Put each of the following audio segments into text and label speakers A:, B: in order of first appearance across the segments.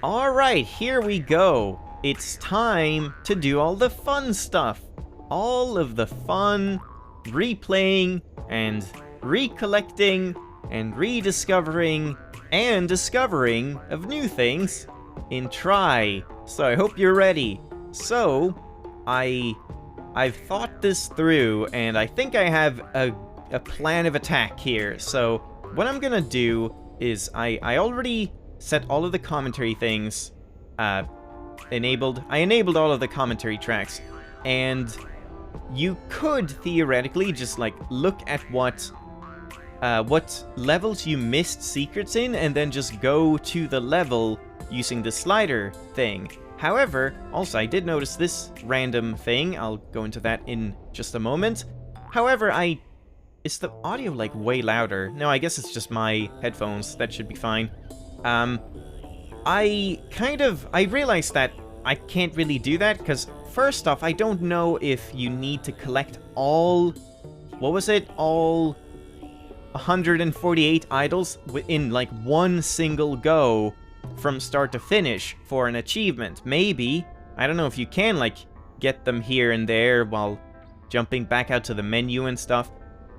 A: Alright, here we go. It's time to do all the fun stuff. All of the fun replaying and recollecting and rediscovering and discovering of new things in Try. So I hope you're ready. So, I've thought this through, and I think I have a plan of attack here. So, what I'm gonna do is I already set all of the commentary things enabled. I enabled all of the commentary tracks, and you could theoretically just like look at what levels you missed secrets in, and then just go to the level using the slider thing. However, also I did notice this random thing. I'll go into that in just a moment. However, is the audio like way louder? No, I guess it's just my headphones. That should be fine. I realized that I can't really do that, because first off, I don't know if you need to collect all, what was it? All 148 idols in like one single go from start to finish for an achievement. Maybe. I don't know if you can like get them here and there while jumping back out to the menu and stuff.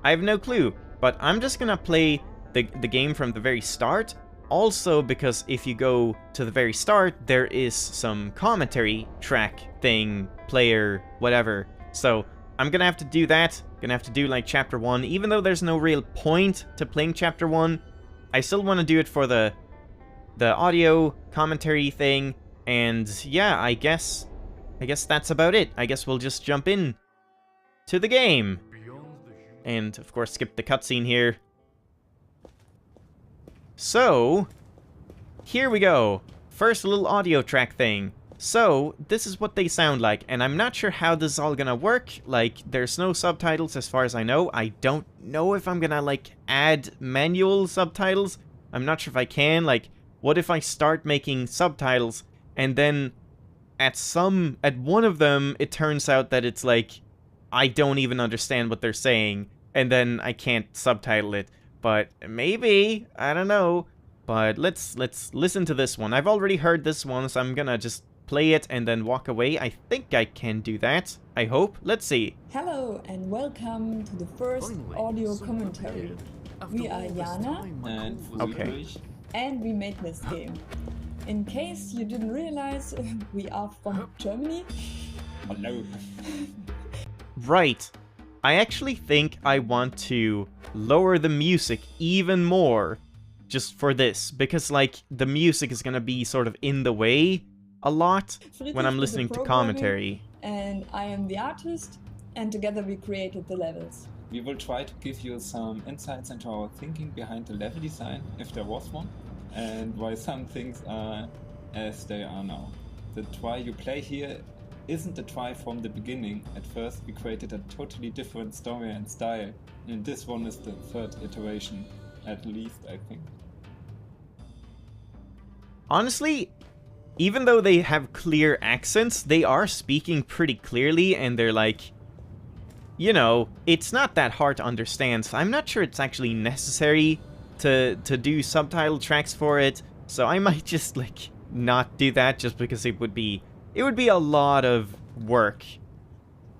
A: I have no clue, but I'm just gonna play the game from the very start. Also, because if you go to the very start, there is some commentary track thing, player, whatever. So I'm gonna have to do that. Gonna have to do like chapter 1, even though there's no real point to playing chapter 1. I still want to do it for the audio commentary thing, and yeah, I guess that's about it. I guess we'll just jump in to the game. And of course skip the cutscene here. So, here we go. First, a little audio track thing. So, this is what they sound like, and I'm not sure how this is all gonna work. Like, there's no subtitles as far as I know. I don't know if I'm gonna, like, add manual subtitles. I'm not sure if I can. Like, what if I start making subtitles, and then at one of them, it turns out that it's like, I don't even understand what they're saying, and then I can't subtitle it. But maybe, I don't know. But let's listen to this one. I've already heard this one, so I'm gonna just play it and then walk away. I think I can do that. I hope. Let's see.
B: Hello and welcome to the first audio commentary. We are Jana and we made this game. In case you didn't realize, we are from Germany.
C: Hello.
A: Right. I actually think I want to lower the music even more just for this, because like the music is gonna be sort of in the way a lot when I'm listening to commentary.
B: And I am the artist, and together we created the levels.
C: We will try to give you some insights into our thinking behind the level design, if there was one, and why some things are as they are now. The Try you play here isn't the Try from the beginning. At first we created a totally different story and style, and this one is the third iteration, at least, I think.
A: Honestly, even though they have clear accents, they are speaking pretty clearly, and they're like, you know, it's not that hard to understand, so I'm not sure it's actually necessary to do subtitle tracks for it, so I might just, like, not do that, just because it would be a lot of work.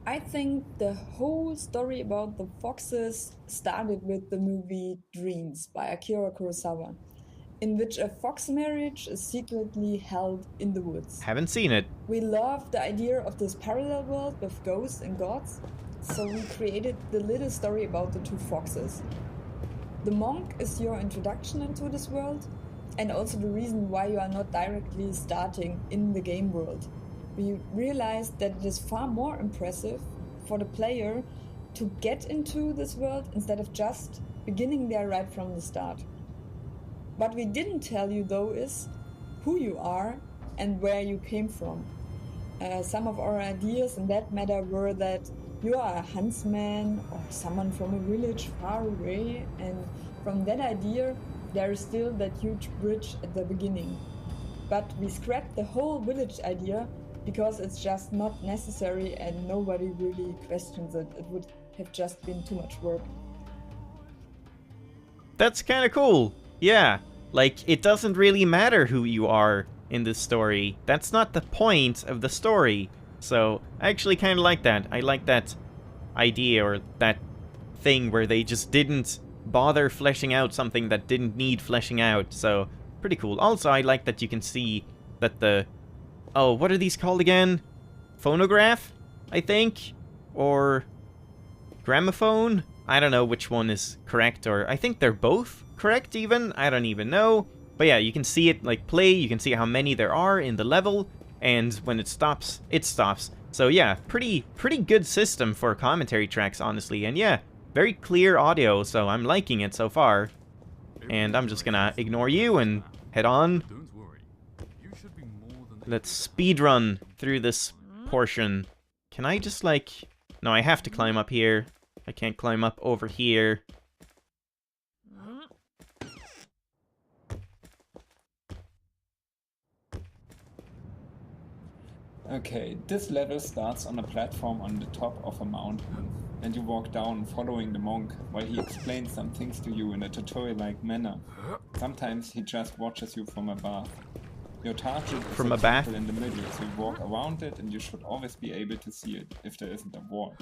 B: I think the whole story about the foxes started with the movie Dreams by Akira Kurosawa, in which a fox marriage is secretly held in the woods.
A: Haven't seen it.
B: We love the idea of this parallel world with ghosts and gods, so we created the little story about the two foxes. The monk is your introduction into this world, and also the reason why you are not directly starting in the game world. We realized that it is far more impressive for the player to get into this world instead of just beginning there right from the start. What we didn't tell you though is who you are and where you came from. Some of our ideas in that matter were that you are a huntsman or someone from a village far away, and from that idea there is still that huge bridge at the beginning. But we scrapped the whole village idea because it's just not necessary and nobody really questions it. It would have just been too much work.
A: That's kind of cool. Yeah, like, it doesn't really matter who you are in this story. That's not the point of the story. So, I actually kind of like that. I like that idea, or that thing where they just didn't bother fleshing out something that didn't need fleshing out. So, pretty cool. Also, I like that you can see that the... Oh, what are these called again? Phonograph, I think? Or gramophone? I don't know which one is correct, or I think they're both correct even. I don't even know. But yeah, you can see it like play, you can see how many there are in the level, and when it stops, it stops. So yeah, pretty good system for commentary tracks, honestly. And yeah, very clear audio, so I'm liking it so far. And I'm just gonna ignore you and head on. Let's speedrun through this portion. Can I just like... No, I have to climb up here. I can't climb up over here.
C: Okay, this level starts on a platform on the top of a mountain, and you walk down following the monk while he explains some things to you in a tutorial-like manner. Sometimes he just watches you from above. Your target is
A: From
C: a
A: a bath?
C: temple in the middle, so you walk around it and you should always be able to see it if there isn't a wall.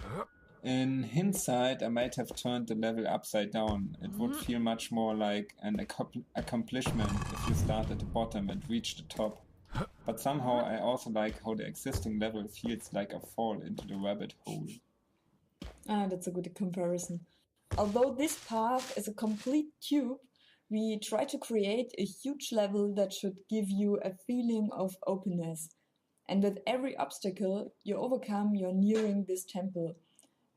C: In hindsight, I might have turned the level upside down. It would feel much more like an accomplishment if you start at the bottom and reach the top. But somehow I also like how the existing level feels like a fall into the rabbit hole.
B: Ah, that's a good comparison. Although this path is a complete tube, we try to create a huge level that should give you a feeling of openness. And with every obstacle you overcome, you're nearing this temple.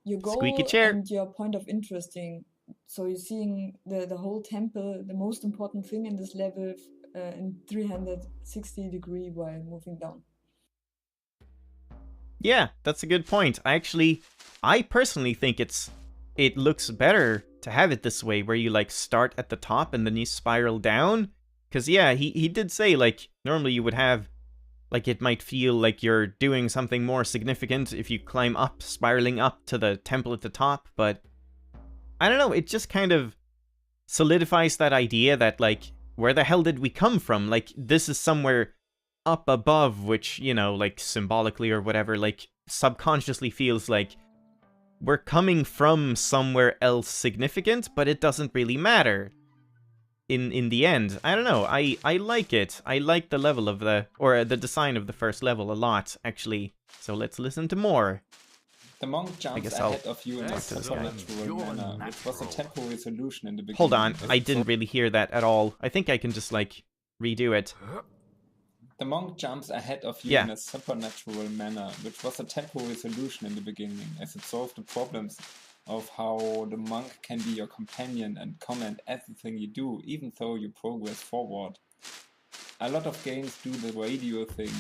B: Your goal
A: Squeaky chair.
B: and your point of interesting. So you're seeing the whole temple, the most important thing in this level, in 360 degree while moving down.
A: Yeah, that's a good point. I personally think it looks better to have it this way, where you like start at the top and then you spiral down. Cause yeah, he did say like normally you would have like it might feel like you're doing something more significant if you climb up, spiraling up to the temple at the top, but I don't know, it just kind of solidifies that idea that like, where the hell did we come from? Like, this is somewhere up above, which, you know, like, symbolically or whatever, like, subconsciously feels like we're coming from somewhere else significant, but it doesn't really matter in the end. I don't know, I like it. I like the level of the design of the first level a lot, actually. So let's listen to more.
C: The monk jumps ahead of you in a supernatural manner, which was a temporary solution in the beginning.
A: Hold on, I didn't really hear that at all. I think I can just, like, redo it.
C: The monk jumps ahead of you in a supernatural manner, which was a temporary solution in the beginning, as it solved the problems of how the monk can be your companion and comment everything you do, even though you progress forward. A lot of games do the radio thing,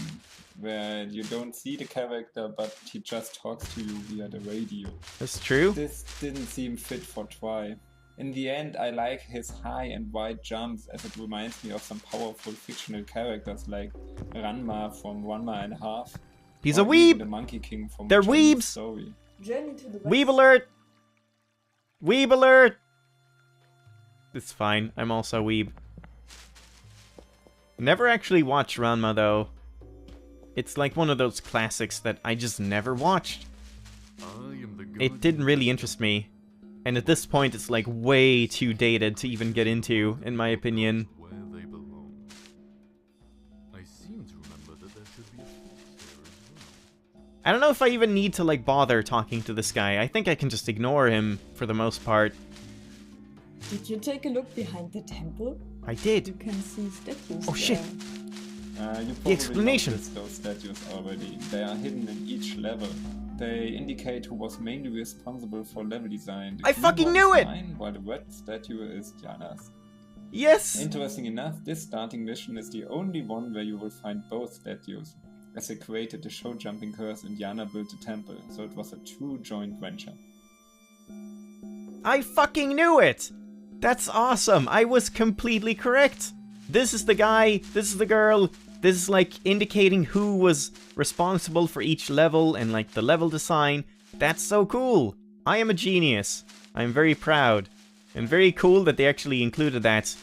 C: where you don't see the character, but he just talks to you via the radio.
A: That's true.
C: This didn't seem fit for Try. In the end, I like his high and wide jumps, as it reminds me of some powerful fictional characters like Ranma from Ranma and a Half.
A: He's a weeb!
C: The Monkey King from
A: They're
C: Chinese
A: weebs!
C: Story.
B: Journey to the West.
A: Weeb alert! Weeb alert! It's fine, I'm also a weeb. Never actually watched Ranma though. It's like one of those classics that I just never watched. It didn't really interest me. And at this point it's like way too dated to even get into, in my opinion. I don't know if I even need to like bother talking to this guy. I think I can just ignore him for the most part.
B: Did you take a look behind the temple?
A: I did.
B: You can see statues.
A: Oh shit!
C: You
A: The explanation.
C: noticed those statues already. They are hidden in each level. They indicate who was mainly responsible for level design. The
A: I
C: green
A: fucking
C: one
A: knew
C: is
A: it!
C: mine, while the red statue is Diana's.
A: Yes!
C: Interesting enough, this starting mission is the only one where you will find both statues, as they created the show jumping curse and Diana built the temple, so it was a true joint venture.
A: I fucking knew it! That's awesome! I was completely correct! This is the guy, this is the girl, this is like indicating who was responsible for each level and like the level design. That's so cool! I am a genius. I'm very proud. And very cool that they actually included that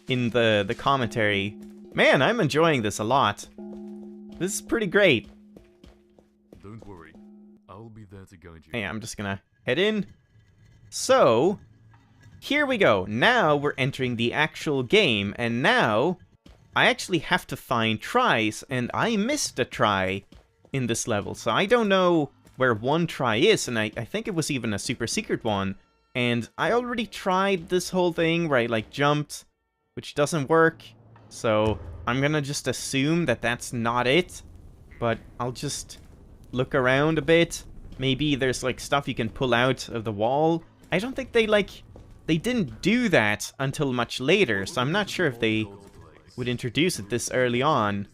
A: in the commentary. Man, I'm enjoying this a lot. This is pretty great.
D: Don't worry, I'll be there to guide you.
A: Hey, I'm just gonna head in. So, here we go. Now we're entering the actual game, and now I actually have to find tries, and I missed a try in this level, so I don't know where one try is, and I think it was even a super secret one, and I already tried this whole thing where I, like, jumped, which doesn't work, so I'm gonna just assume that that's not it, but I'll just look around a bit. Maybe there's, like, stuff you can pull out of the wall. I don't think they didn't do that until much later, so I'm not sure if they would introduce it this early on.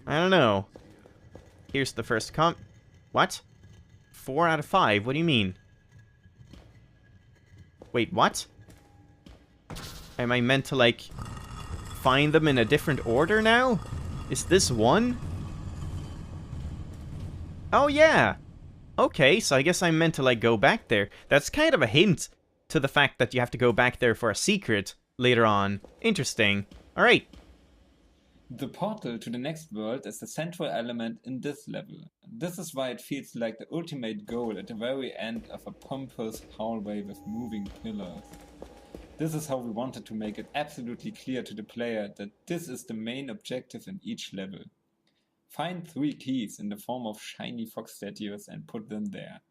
A: I don't know. Here's the first What? 4 out of 5? What do you mean? Wait, what? Am I meant to, like, find them in a different order now? Is this one? Oh, yeah! Okay, so I guess I'm meant to, like, go back there. That's kind of a hint to the fact that you have to go back there for a secret later on. Interesting. Alright.
C: The portal to the next world is the central element in this level. This is why it feels like the ultimate goal at the very end of a pompous hallway with moving pillars. This is how we wanted to make it absolutely clear to the player that this is the main objective in each level. Find 3 keys in the form of shiny fox statues and put them there.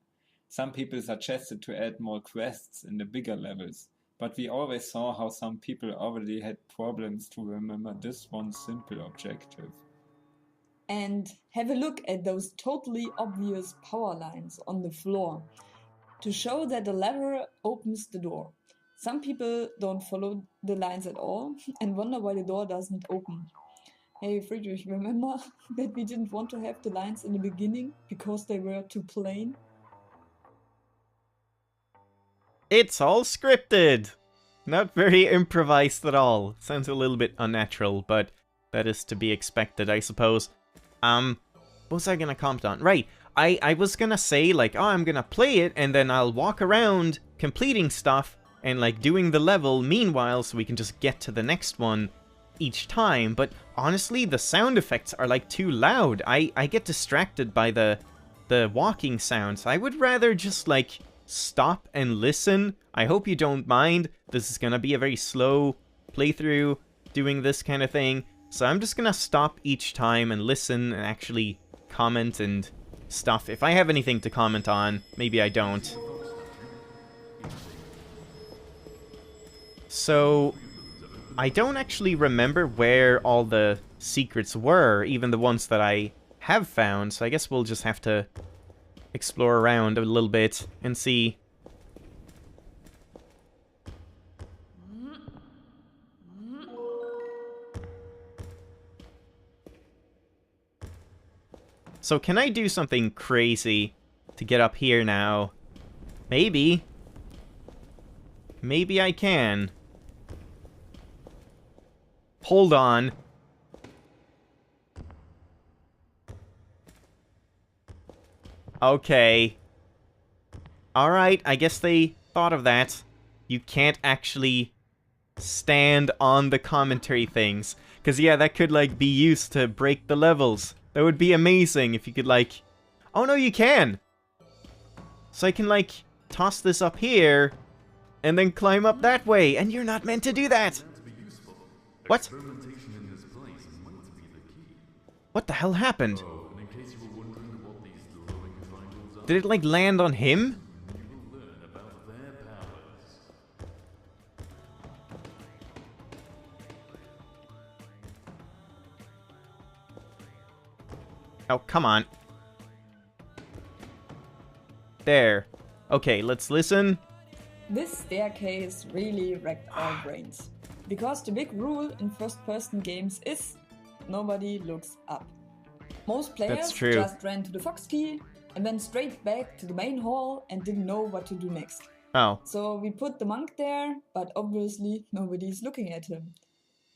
C: Some people suggested to add more quests in the bigger levels, but we always saw how some people already had problems to remember this one simple objective.
B: And have a look at those totally obvious power lines on the floor to show that the lever opens the door. Some people don't follow the lines at all and wonder why the door doesn't open. Hey Friedrich, remember that we didn't want to have the lines in the beginning because they were too plain?
A: It's all scripted! Not very improvised at all. Sounds a little bit unnatural, but that is to be expected, I suppose. What was I gonna comment on? Right, I was gonna say, like, oh, I'm gonna play it, and then I'll walk around completing stuff, and, like, doing the level meanwhile, so we can just get to the next one each time, but honestly, the sound effects are, like, too loud. I get distracted by the walking sounds. I would rather just, like, stop and listen. I hope you don't mind. This is gonna be a very slow playthrough doing this kind of thing, so I'm just gonna stop each time and listen and actually comment and stuff. If I have anything to comment on, maybe I don't. So I don't actually remember where all the secrets were, even the ones that I have found, so I guess we'll just have to explore around a little bit and see. So can I do something crazy to get up here now? Maybe. Maybe I can. Hold on. Okay. Alright, I guess they thought of that. You can't actually stand on the commentary things. Because, yeah, that could, like, be used to break the levels. That would be amazing if you could, like... Oh, no, you can! So I can, like, toss this up here, and then climb up that way, and you're not meant to do that! What? What the hell happened? Did it, like, land on him? Oh, come on. There. Okay, let's listen.
B: This staircase really wrecked our brains. Because the big rule in first-person games is nobody looks up. Most players just ran to the fox key and went straight back to the main hall and didn't know what to do next.
A: Oh.
B: So we put the monk there, but obviously nobody's looking at him.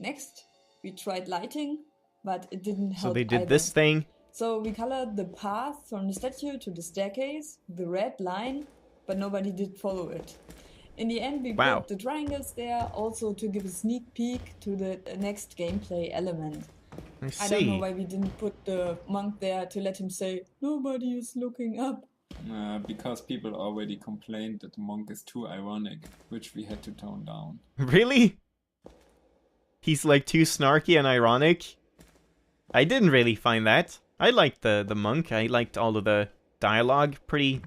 B: Next, we tried lighting, but it didn't help.
A: So they did
B: either.
A: This thing.
B: So we colored the path from the statue to the staircase, the red line, but nobody did follow it. In the end, we
A: Wow.
B: put the triangles there also to give a sneak peek to the next gameplay element.
A: I
B: I don't know
A: see.
B: why we didn't put the monk there to let him say, "Nobody is looking up."
C: Because people already complained that the monk is too ironic, which we had to tone down.
A: Really? He's like too snarky and ironic? I didn't really find that. I liked the monk. I liked all of the dialogue pretty...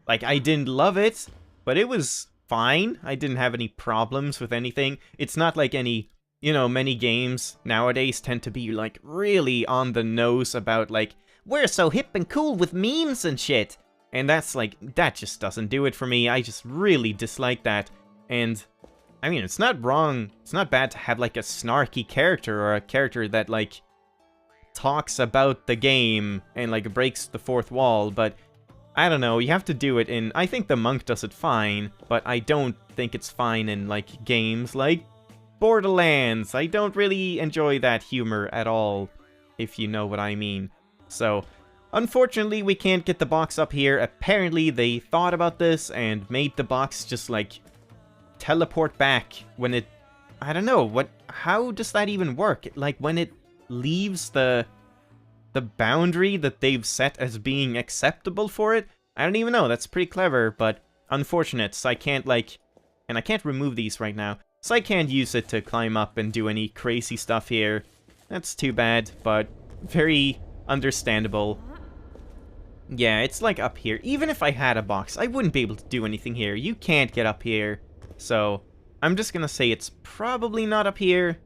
A: Like, I didn't love it, but it was fine. I didn't have any problems with anything. It's not like any... You know, many games nowadays tend to be, like, really on the nose about, like, we're so hip and cool with memes and shit. And that's, like, that just doesn't do it for me. I just really dislike that. And, I mean, it's not wrong. It's not bad to have, like, a snarky character or a character that, like, talks about the game and, like, breaks the fourth wall, but I don't know, you have to do it in... I think the monk does it fine, but I don't think it's fine in, like, games like Borderlands. I don't really enjoy that humor at all, if you know what I mean. So, unfortunately, we can't get the box up here. Apparently, they thought about this and made the box just, like, teleport back when it... I don't know, what... How does that even work? Like, when it leaves the boundary that they've set as being acceptable for it? I don't even know, that's pretty clever, but unfortunate, so I can't, like... And I can't remove these right now, so I can't use it to climb up and do any crazy stuff here. That's too bad, but very understandable. Yeah, it's like up here. Even if I had a box, I wouldn't be able to do anything here. You can't get up here, so I'm just gonna say it's probably not up here.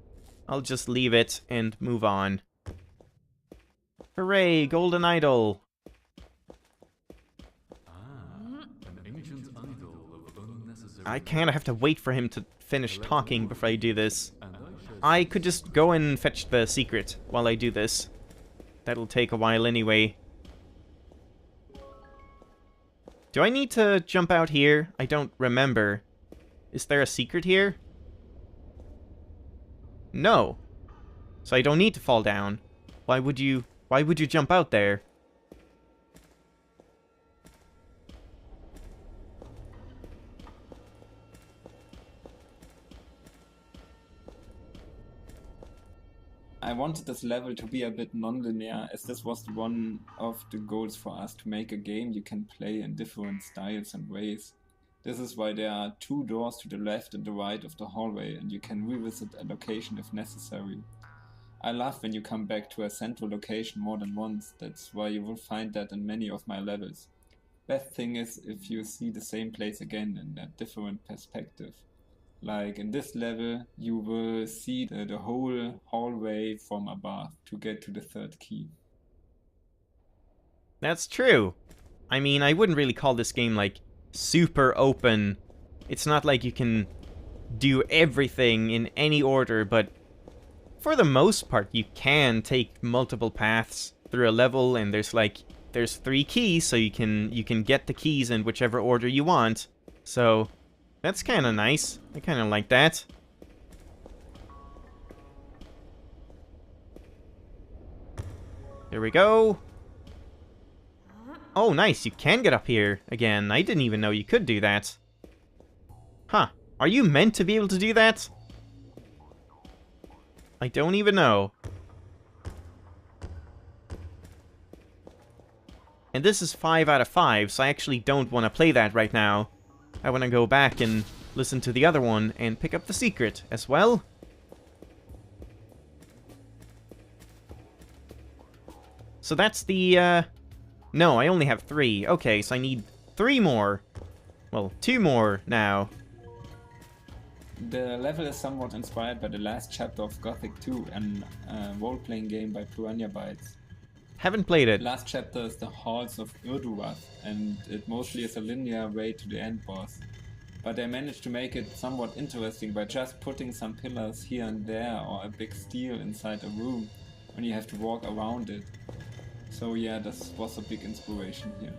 A: I'll just leave it and move on. Hooray, golden idol!
D: An ancient idol of unnecessary...
A: I kinda have to wait for him to finish talking before I do this.
D: And shall
A: I could just go and fetch the secret while I do this. That'll take a while anyway. Do I need to jump out here? I don't remember. Is there a secret here? No. So I don't need to fall down. Why would you jump out there?
C: I wanted this level to be a bit non-linear, as this was one of the goals for us, to make a game you can play in different styles and ways. This is why there are 2 doors to the left and the right of the hallway, and you can revisit a location if necessary. I love when you come back to a central location more than once. That's why you will find that in many of my levels. Best thing is if you see the same place again in a different perspective. Like in this level, you will see the whole hallway from above to get to the 3rd key.
A: That's true. I mean, I wouldn't really call this game, like, super open. It's not like you can do everything in any order, but for the most part, you can take multiple paths through a level, and there's 3 keys, so you can get the keys in whichever order you want. So that's kind of nice. I kind of like that. There we go. Oh, nice. You can get up here again. I didn't even know you could do that. Huh. Are you meant to be able to do that? I don't even know. And this is 5 out of 5, so I actually don't want to play that right now. I want to go back and listen to the other one and pick up the secret as well. So that's the, No, I only have 3. Okay, so I need 3 more. Well, 2 more now.
C: The level is somewhat inspired by the last chapter of Gothic 2, a role-playing game by Piranha Bytes.
A: Haven't played it.
C: The last chapter is the Halls of Urduras, and it mostly is a linear way to the end boss. But they managed to make it somewhat interesting by just putting some pillars here and there, or a big steel inside a room, when you have to walk around it. So yeah, this was a big inspiration here.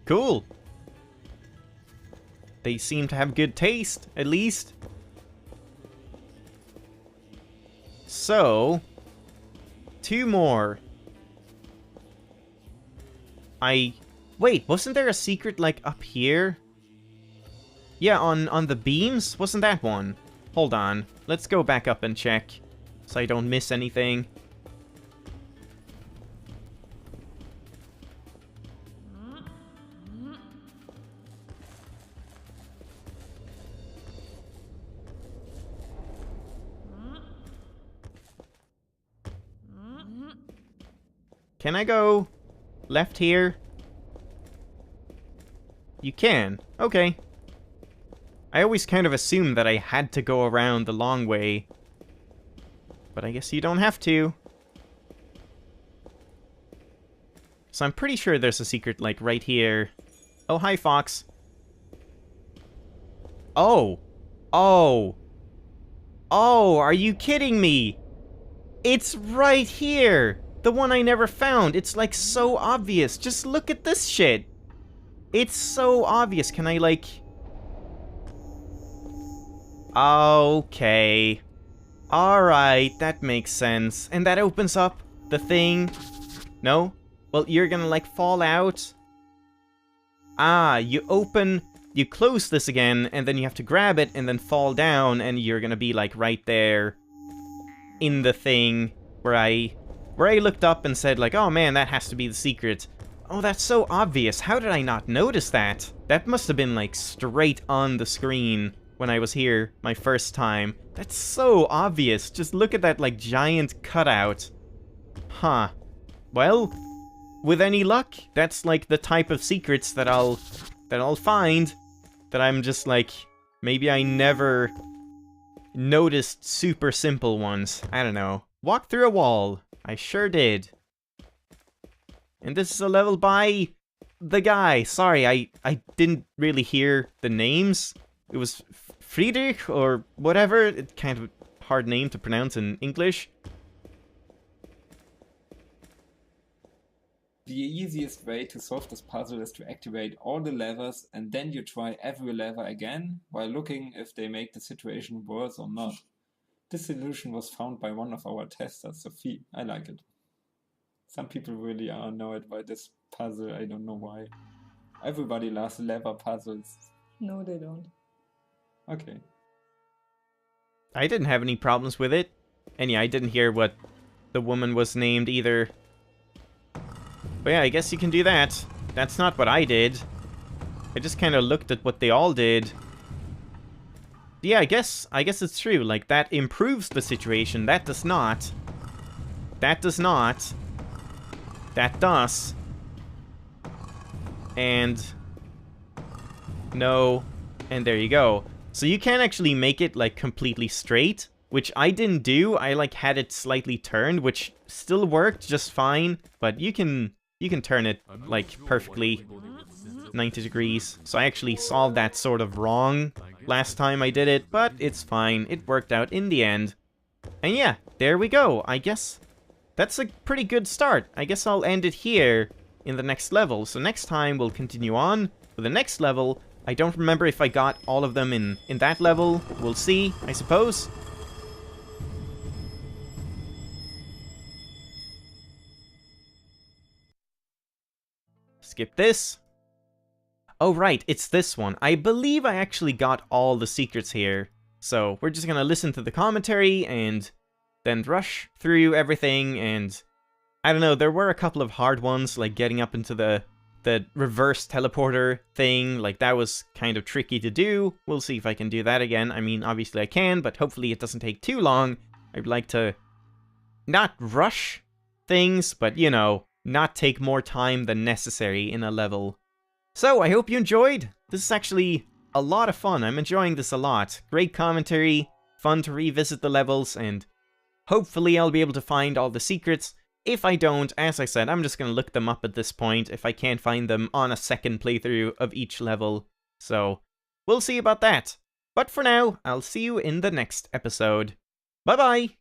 A: Cool. They seem to have good taste, at least. So, 2 more. I Wait, wasn't there a secret, like, up here? Yeah, on the beams? Wasn't that one? Hold on. Let's go back up and check, so I don't miss anything. Can I go left here? You can. Okay. I always kind of assumed that I had to go around the long way. But I guess you don't have to. So I'm pretty sure there's a secret, like, right here. Oh, hi, Fox. Oh. Oh. Oh, are you kidding me? It's right here! The one I never found. It's, like, so obvious. Just look at this shit. It's so obvious. Can I, like... Okay. Alright, that makes sense. And that opens up the thing. No? Well, you're gonna, like, fall out. Ah, you close this again, and then you have to grab it and then fall down, and you're gonna be, like, right there in the thing where I looked up and said, like, oh man, that has to be the secret. Oh, that's so obvious. How did I not notice that? That must have been, like, straight on the screen when I was here my first time. That's so obvious. Just look at that, like, giant cutout. Huh. Well, with any luck, that's, like, the type of secrets that I'll find. That I'm just, like, maybe I never noticed super simple ones. I don't know. Walk through a wall. I sure did. And this is a level by the guy. Sorry, I didn't really hear the names. It was Friedrich or whatever. It's kind of a hard name to pronounce in English.
C: The easiest way to solve this puzzle is to activate all the levers and then you try every lever again while looking if they make the situation worse or not. This solution was found by one of our testers, Sophie. I like it. Some people really are annoyed by this puzzle, I don't know why. Everybody loves lever puzzles.
B: No, they don't.
C: Okay.
A: I didn't have any problems with it. And yeah, I didn't hear what the woman was named either. But yeah, I guess you can do that. That's not what I did. I just kind of looked at what they all did. Yeah, I guess it's true. Like, that improves the situation. That does not. That does not. That does. And... no. And there you go. So you can actually make it, like, completely straight, which I didn't do. I, like, had it slightly turned, which still worked just fine. But you can turn it, like, perfectly 90 degrees. So I actually solved that sort of wrong last time I did it, but it's fine. It worked out in the end. And yeah, there we go. I guess that's a pretty good start. I guess I'll end it here in the next level. So next time we'll continue on with the next level. I don't remember if I got all of them in that level. We'll see, I suppose. Skip this. Oh, right, it's this one. I believe I actually got all the secrets here. So we're just gonna listen to the commentary and then rush through everything. And I don't know, there were a couple of hard ones, like getting up into the reverse teleporter thing. Like, that was kind of tricky to do. We'll see if I can do that again. I mean, obviously I can, but hopefully it doesn't take too long. I'd like to not rush things, but, you know, not take more time than necessary in a level. So, I hope you enjoyed. This is actually a lot of fun. I'm enjoying this a lot. Great commentary, fun to revisit the levels, and hopefully I'll be able to find all the secrets. If I don't, as I said, I'm just going to look them up at this point if I can't find them on a second playthrough of each level. So, we'll see about that. But for now, I'll see you in the next episode. Bye-bye!